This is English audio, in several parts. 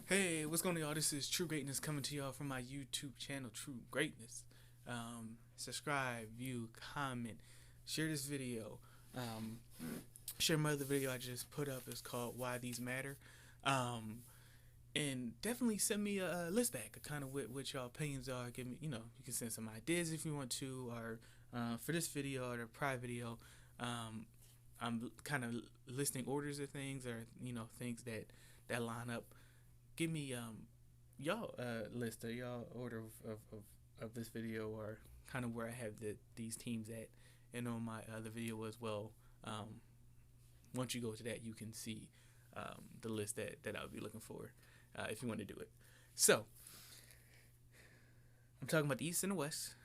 Hey, what's going on, y'all? This is True Greatness coming to y'all from my YouTube channel, True Greatness. Subscribe, view, comment, share this video. Um, Share my other video I just put up. It's called Why These Matter. Um, and definitely send me a list back, kind of what y'all opinions are. Give me, you can send some ideas if you want to, or for this video or the prior video. Um, I'm kind of listing orders of things, or things that line up. Give me y'all list or y'all order of this video, or kind of where I have these teams at, and on my other video as well. Once you go to that, you can see the list that I would be looking for if you want to do it. So I'm talking about the East and the West,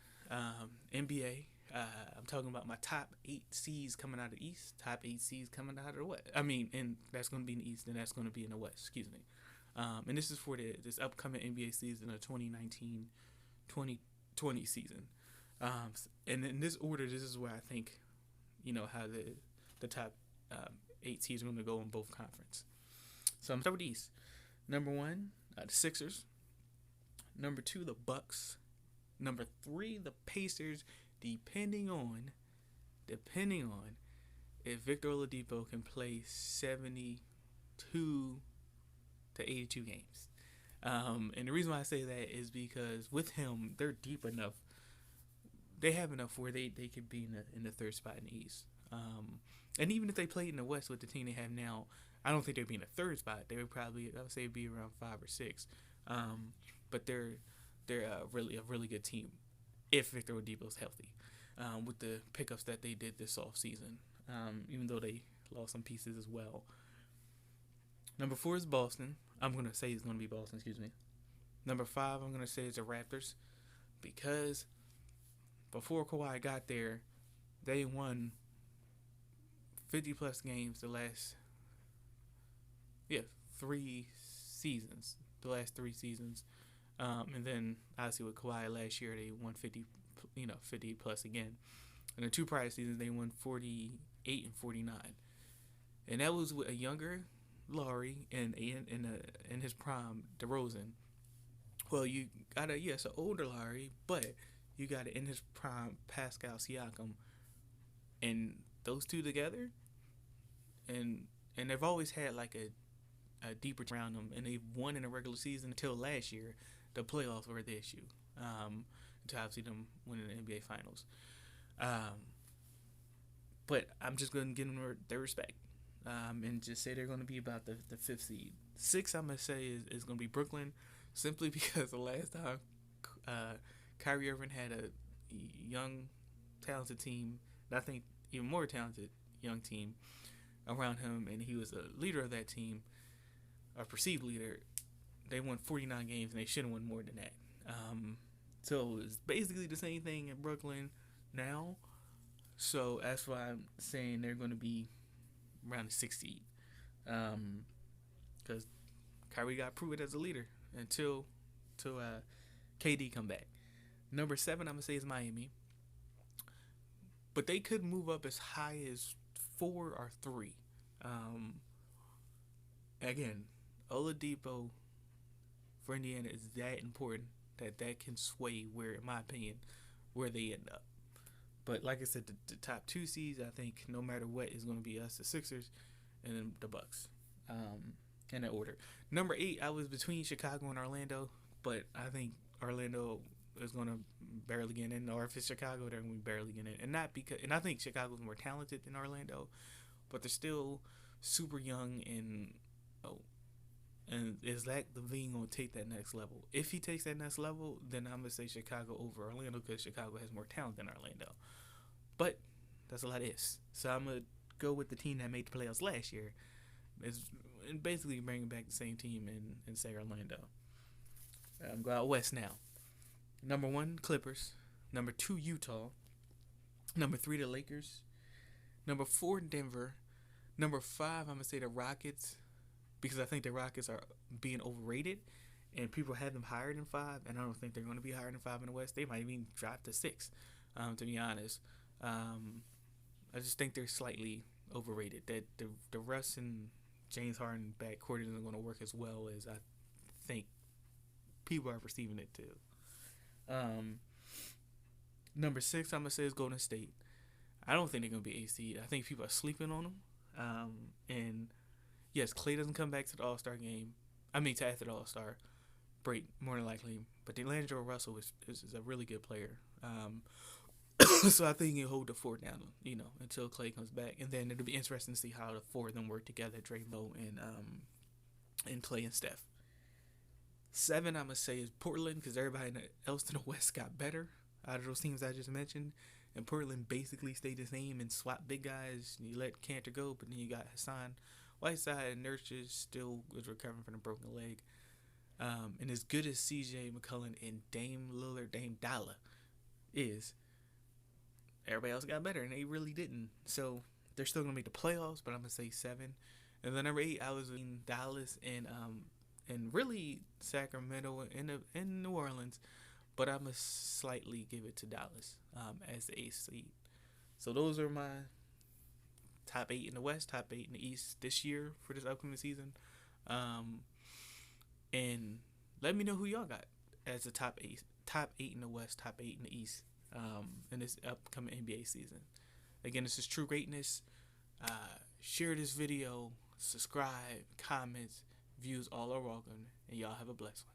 NBA. I'm talking about my top 8 seeds coming out of the East, top 8 seeds coming out of the West. I mean, and that's going to be in the East, and that's going to be in the West. Excuse me. And this is for this upcoming NBA season, the 2019-2020 season. And in this order, this is where I think, how the top 8 seeds are going to go in both conference. So I'm starting with the East. Number 1, the Sixers. Number 2, the Bucks. Number 3, the Pacers. Depending on if Victor Oladipo can play 72 to 82 games. And the reason why I say that is because with him, they're deep enough. They have enough where they could be in the third spot in the East. And even if they played in the West with the team they have now, I don't think they'd be in the third spot. They would probably, I would say, be around 5 or 6. But they're a really good team if Victor Oladipo's healthy. With the pickups that they did this off season, even though they lost some pieces as well. Number 4 is Boston. I'm going to say it's going to be Boston, excuse me. Number 5, I'm going to say it's the Raptors, because before Kawhi got there, they won 50-plus games the last 3 seasons. And then, obviously, with Kawhi last year, they won 50-plus again. And the 2 prior seasons, they won 48 and 49. And that was with a younger Lowry and in his prime, DeRozan. Well, you got an older Lowry, but you got it in his prime, Pascal Siakam, and those two together, and they've always had like a deeper around them, and they've won in the regular season until last year. The playoffs were the issue, to obviously them winning the NBA Finals. But I'm just going to give them their respect. And just say they're going to be about the 5th seed. 6, I'm going to say, is going to be Brooklyn, simply because the last time Kyrie Irving had a young, talented team, and I think even more talented young team around him, and he was a leader of that team, a perceived leader, they won 49 games, and they should have won more than that. So it's basically the same thing in Brooklyn now. So that's why I'm saying they're going to be around the 6th seed, because Kyrie got proved as a leader until KD come back. Number 7, I'm gonna say, is Miami, but they could move up as high as 4 or 3. Again, Oladipo for Indiana is that important that can sway where, in my opinion, where they end up. But like I said, the top 2 seeds, I think, no matter what, is going to be us, the Sixers, and then the Bucks, in that order. Number 8, I was between Chicago and Orlando, but I think Orlando is going to barely get in, or if it's Chicago, they're going to barely get in. And I think Chicago's more talented than Orlando, but they're still super young, and is Zach LaVine going to take that next level? If he takes that next level, then I'm going to say Chicago over Orlando, because Chicago has more talent than Orlando. But that's a lot of ifs. So I'm going to go with the team that made the playoffs last year, and basically bringing back the same team and say Orlando. I'm going out west now. Number 1, Clippers. Number 2, Utah. Number 3, the Lakers. Number 4, Denver. Number 5, I'm going to say the Rockets, because I think the Rockets are being overrated, and people have them higher than 5, and I don't think they're going to be higher than 5 in the West. They might even drop to 6, to be honest. I just think they're slightly overrated. That the Russ and James Harden backcourt isn't going to work as well as I think people are perceiving it too. Number 6, I'm gonna say is Golden State. I don't think they're gonna be a seed. I think people are sleeping on them. And yes, Klay doesn't come back to the All-Star game. I mean, to after the All-Star break, more than likely. But D'Angelo Russell is a really good player. So I think he'll hold the fort down, until Klay comes back, and then it'll be interesting to see how the four of them work together, Draymond and Klay and Steph. 7, I'm gonna say is Portland, because everybody else in the West got better out of those teams I just mentioned, and Portland basically stayed the same and swapped big guys. You let Cantor go, but then you got Hassan Whiteside, and Nurkic still was recovering from a broken leg. And as good as CJ McCollum and Dame Lillard, Dame Dollar is, everybody else got better, and they really didn't. So they're still gonna make the playoffs, but I'm gonna say 7. And then number 8, I was in Dallas and really Sacramento and New Orleans, but I'm gonna slightly give it to Dallas as the 8th seed. So those are my top 8 in the West, top 8 in the East this year for this upcoming season. And let me know who y'all got as the top 8 in the West, top 8 in the East in this upcoming NBA season. Again, this is True Greatness. Share this video, subscribe, comments, views, all are welcome, and y'all have a blessed one.